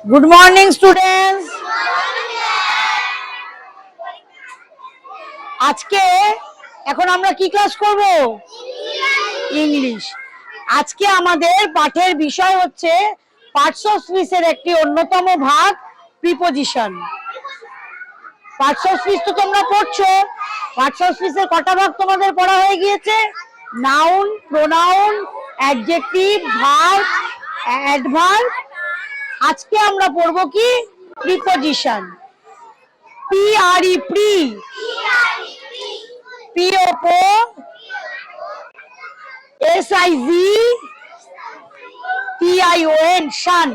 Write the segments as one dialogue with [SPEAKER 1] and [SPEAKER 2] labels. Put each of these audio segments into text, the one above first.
[SPEAKER 1] Good morning, students. আজকে এখন আমরা কি ক্লাস করব? ইংলিশ। আজকে আমাদের পাঠের বিষয় হচ্ছে পার্টস অফ স্পিচের একটি অন্যতম ভাগ প্রিপোজিশন। পার্টস অফ স্পিচ তো তোমরা পড়ছো। পার্টস অফ স্পিচের কটা ভাগ তোমাদের পড়া হয়ে গিয়েছে? Noun, pronoun, adjective, verb, adverb. আজকে আমরা পড়বো কি? Preposition. P-R-E, pre. P-O-P, S-I-Z, T-I-O-N, শান।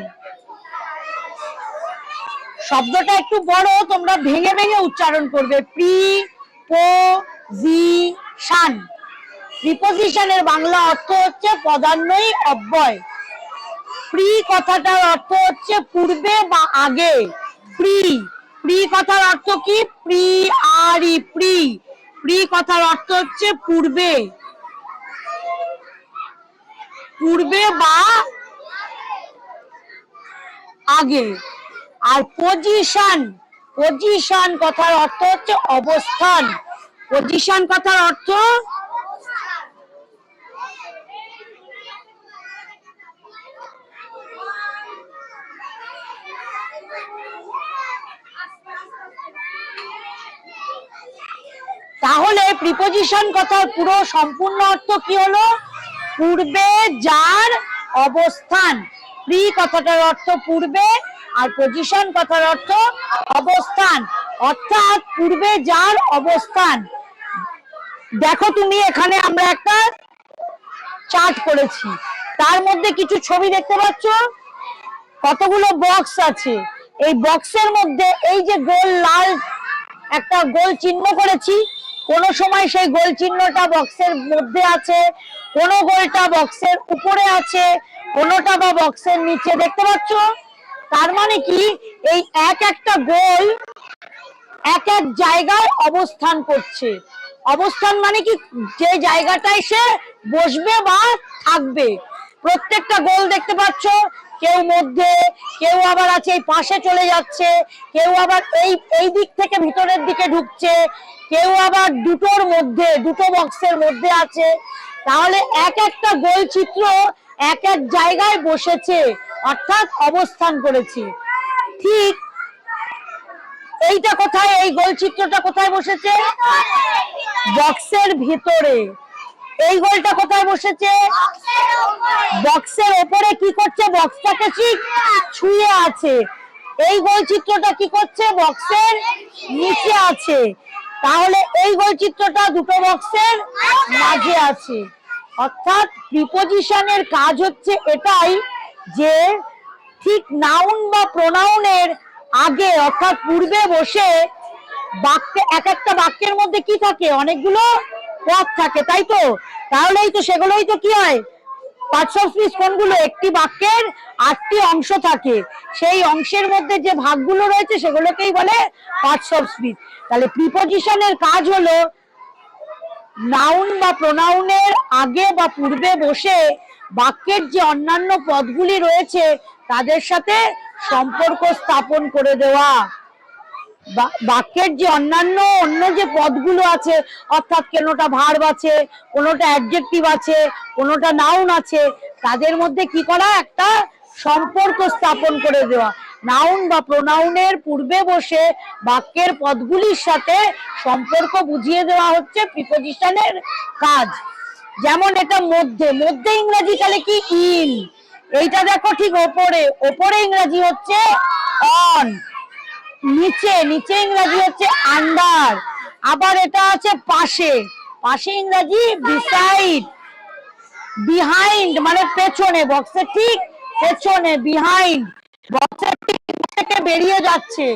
[SPEAKER 1] শব্দটা একটু বড়, তোমরা ভেঙে ভেঙে উচ্চারণ করবে। প্রিপোজিশন। প্রিপোজিশনের বাংলা অর্থ হচ্ছে পদান্বয়ী অব্যয়। প্রি কথাটার অর্থ হচ্ছে পূর্বে বা আগে। প্রি প্রি কথার অর্থ কি? প্রি আর ই প্রি। প্রি কথার অর্থ হচ্ছে পূর্বে, পূর্বে বা আগে। আর পজিশন, পজিশন কথার অর্থ হচ্ছে অবস্থান। পজিশন কথার অর্থ তাহলে প্রিপোজিশন কথার পুরো সম্পূর্ণ অর্থ কি হলো? পূর্বে যার অবস্থান। প্রি কথাটার অর্থ পূর্বে, আর পজিশন কথার অর্থ অবস্থান, অর্থাৎ পূর্বে যার অবস্থান। দেখো তুমি এখানে আমরা একটা চার্ট করেছি, তার মধ্যে কিছু ছবি দেখতে পাচ্ছ, কতগুলো বক্স আছে। এই বক্সের মধ্যে এই যে গোল লাল একটা গোল চিহ্ন করেছি, কোন সময় সেই গোল চিহ্নটা বক্সের মধ্যে আছে, কোন গোলটা বক্সের উপরে আছে, কোনটা বা বক্সের নিচে। দেখতে পাচ্ছ? তার মানে কি এই এক একটা গোল এক এক জায়গায় অবস্থান করছে। অবস্থান মানে কি? যে জায়গাটায় সে বসবে বা থাকবে। প্রত্যেকটা গোল দেখতে পাচ্ছ, কেউ মধ্যে, কেউ আবার আছে এই পাশে চলে যাচ্ছে, কেউ আবার এই দিক থেকে ভিতরের দিকে ঢুকছে, কেউ আবার দুটোর মধ্যে, দুটো বক্সের মধ্যে আছে। তাহলে এক একটা গোল চিত্র এক এক জায়গায় বসেছে, অর্থাৎ অবস্থান করেছে। ঠিক এইটা কোথায়? এই গোল চিত্রটা কোথায় বসেছে? বক্সের ভিতরে। এই গোলটা কোথায় বসেছে? বক্সের উপরে। কি করছে? বক্সটাকে ঠিক ছুঁয়ে আছে। এই গোল চিত্রটা কি করছে? বক্সের নিচে আছে। তাহলে এই গোল চিত্রটা দুটো বক্সের মাঝে আছে। অর্থাৎ প্রিপোজিশনের কাজ হচ্ছে এটাই, যে ঠিক নাউন বা প্রোনাউনের আগে অর্থাৎ পূর্বে বসে বাক্যে, এক একটা বাক্যের মধ্যে কি থাকে? অনেকগুলো পদ থাকে, তাই তো? তাহলেই তো সেগুলোই তো কি হয়? Parts of speech. কোনগুলো? একটি বাক্যের 8টি অংশ থাকে, সেই অংশের মধ্যে যে ভাগগুলো রয়েছে সেগুলোকেই বলে পার্টস অফ স্পিচ। তাহলে প্রিপোজিশনের কাজ হলো নাউন বা প্রোনাউনের আগে বা পূর্বে বসে বাক্যের যে অন্যান্য পদগুলি রয়েছে তাদের সাথে সম্পর্ক স্থাপন করে দেওয়া। বাক্যের যে অন্য যে পদগুলো আছে, অর্থাৎ কোনোটা ভার্ব আছে, কোনোটা অ্যাডজেক্টিভ আছে, কোনোটা নাউন আছে, তাদের মধ্যে কি করা? একটা সম্পর্ক স্থাপন করে দেওয়া। নাউন বা প্রোনাউনের পূর্বে বসে বাক্যের পদগুলির সাথে সম্পর্ক বুঝিয়ে দেওয়া হচ্ছে প্রিপোজিশনের কাজ। যেমন এটা মধ্যে, মধ্যে ইংরেজি তাহলে কি? ইন। এইটা দেখো ঠিক ওপরে, ওপরে ইংরেজি হচ্ছে অন। নিচে, নিচে ইংরেজি হচ্ছে আন্ডার। আবার এটা আছে পাশে, পাশে ইংরেজি বিসাইড। বিহাইন্ড মানে পেছনে, বক্সের ঠিক পেছনে, বিহাইন্ড। বক্সের ঠিক থেকে বেরিয়ে যাচ্ছে।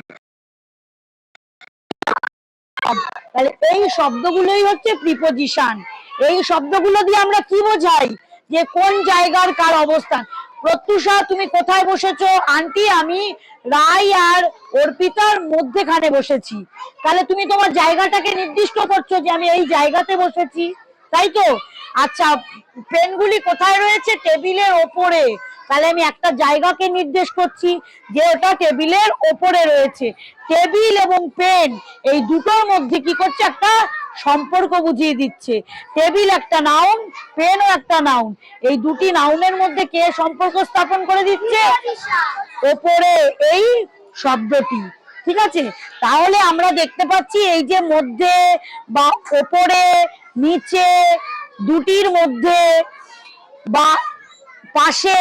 [SPEAKER 1] তাহলে এই শব্দগুলোই হচ্ছে প্রিপোজিশন। এই শব্দগুলো দিয়ে আমরা কি বোঝাই? যে কোন জায়গার কার অবস্থান। প্রত্যুষা, তুমি কোথায় বসেছো? আন্টি, আমি রাই আর অর্পিতার মধ্যেখানে বসেছি। তাহলে তুমি তোমার জায়গাটাকে নির্দিষ্ট করছো যে আমি এই জায়গাতে বসেছি, তাই তো? আচ্ছা, পেনগুলি কোথায় রয়েছে? টেবিলের ওপরে। তাহলে আমি একটা জায়গাকে নির্দেশ করছি যে ওটা টেবিলের ওপরে রয়েছে। টেবিল এবং পেন এই দুটোর মধ্যে কি করছে, একটা সম্পর্ক বুঝিয়ে দিচ্ছে। টেবিল একটা নাউন, পেনও একটা নাউন, এই দুটি নাউনের মধ্যে কে সম্পর্ক স্থাপন করে দিচ্ছে, ওপরে এই শব্দটি। ঠিক আছে, তাহলে আমরা দেখতে পাচ্ছি এই যে মধ্যে বা ওপরে নিচে দুটির মধ্যে বা পাশে,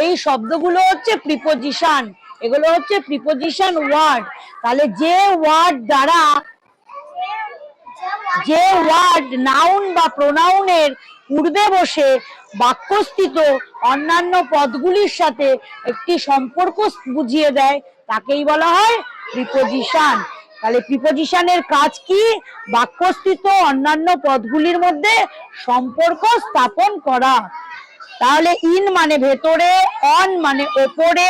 [SPEAKER 1] এই শব্দগুলো হচ্ছে প্রিপোজিশন, এগুলো হচ্ছে প্রিপোজিশন ওয়ার্ড। তাহলে যে ওয়ার্ড দ্বারা, যে ওয়ার্ড নাউন বা প্রোনাউনের পূর্বে বসে বাক্যস্থিত অন্যান্য পদগুলির সাথে একটি সম্পর্ক বুঝিয়ে দেয় তাকেই বলা হয় প্রিপোজিশন। তাহলে প্রিপোজিশনের কাজ কি, বাক্যস্থিত অন্যান্য পদগুলির মধ্যে সম্পর্ক স্থাপন করা। তাহলে ইন মানে ভেতরে, অন মানে ওপরে,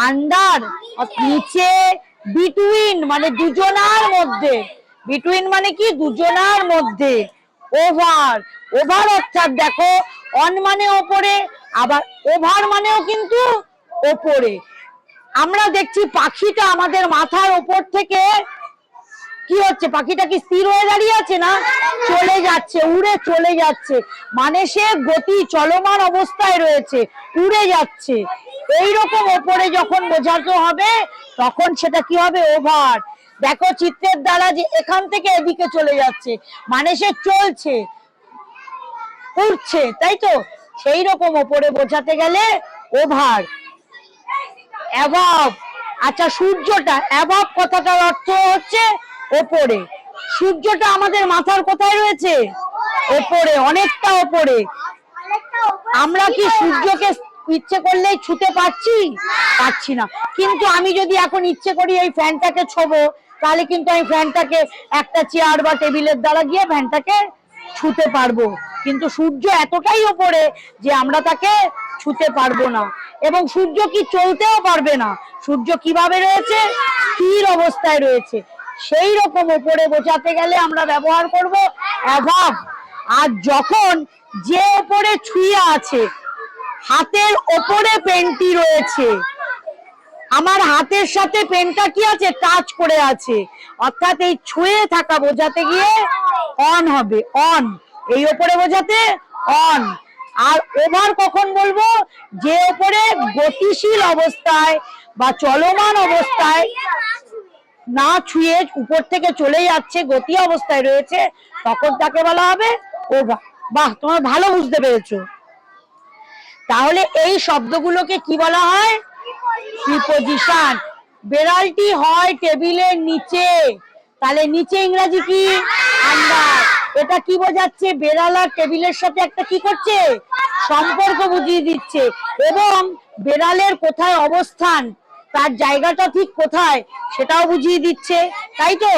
[SPEAKER 1] আন্ডার নিচে, বিটুইন মানে দুজনার মধ্যে, বিটুইন মানে কি দুজনার মধ্যে, ওভার, ওভার অর্থাৎ দেখো অন মানে ওপরে, আবার ওভার মানেও কিন্তু ওপরে। আমরা দেখছি পাখিটা আমাদের মাথার ওপর থেকে কি হচ্ছে, পাখিটা কি স্থির হয়ে দাঁড়িয়ে আছে না, চলে যাচ্ছে, উড়ে চলে যাচ্ছে, মানে সে গতি চলমান অবস্থায় রয়েছে, উড়ে যাচ্ছে। এইরকম ওপরে যখন বোঝাতে হবে তখন সেটা কি হবে, ওভার। দেখো চিত্রের দ্বারা যে এখান থেকে এদিকে চলে যাচ্ছে, মানে সে চলছে, উড়ছে, তাই তো। সেই রকম ওপরে বোঝাতে গেলে ওভার। অ্যাবভ, আচ্ছা সূর্যটা, অ্যাবভ কথাটার অর্থ হচ্ছে ওপরে। সূর্যটা আমাদের মাথার কোথায় রয়েছে, ওপরে, অনেকটা ওপরে। আমরা কি সূর্যকে ইচ্ছে করলেই ছুতে পারছি, পারছি না। কিন্তু আমি যদি এখন ইচ্ছে করি এই ফ্যানটাকে ছোবো, তাহলে কিন্তু আমি ফ্যানটাকে একটা চেয়ার বা টেবিলের দ্বারা গিয়ে ফ্যানটাকে ছুতে পারবো। কিন্তু সূর্য এতটাই ওপরে যে আমরা তাকে ছুতে পারবো না। এবং সূর্য কি চলতেও পারবে না, সূর্য কিভাবে রয়েছে, স্থির অবস্থায় রয়েছে। সেই রকম ওপরে বোঝাতে গেলে আমরা ব্যবহার করব অ্যাবভ। আর যখন যে ওপরে ছুঁয়ে আছে, হাতের ওপরে পেনটি রয়েছে, আমার হাতের সাথে পেনটা কি আছে, টাচ করে আছে, অর্থাৎ এই ছুঁয়ে থাকা বোঝাতে গিয়ে অন হবে, অন, এই ওপরে বোঝাতে অন। আর ওভার কখন বলবো, যে ওপরে গতিশীল অবস্থায় বা চলমান অবস্থায় না ছুঁয়ে উপর থেকে চলে যাচ্ছে, গতি অবস্থায় রয়েছে, তখন তাকে বলা হবে ওভার। বাহ, তোমরা ভালো বুঝতে পেরেছো। তাহলে এই শব্দগুলোকে কি বলা হয়, প্রিপোজিশন। বেড়ালটি হয় টেবিলের নিচে, তাহলে নিচে ইংরেজি কি, আন্ডার। এটা কি বোঝাচ্ছে, বেড়াল আর টেবিলের সাথে একটা কি করছে, সম্পর্ক বুঝিয়ে দিচ্ছে। এবং বেড়ালের কোথায় অবস্থান, তার জায়গাটা ঠিক কোথায় সেটাও বুঝিয়ে দিচ্ছে, তাই তো।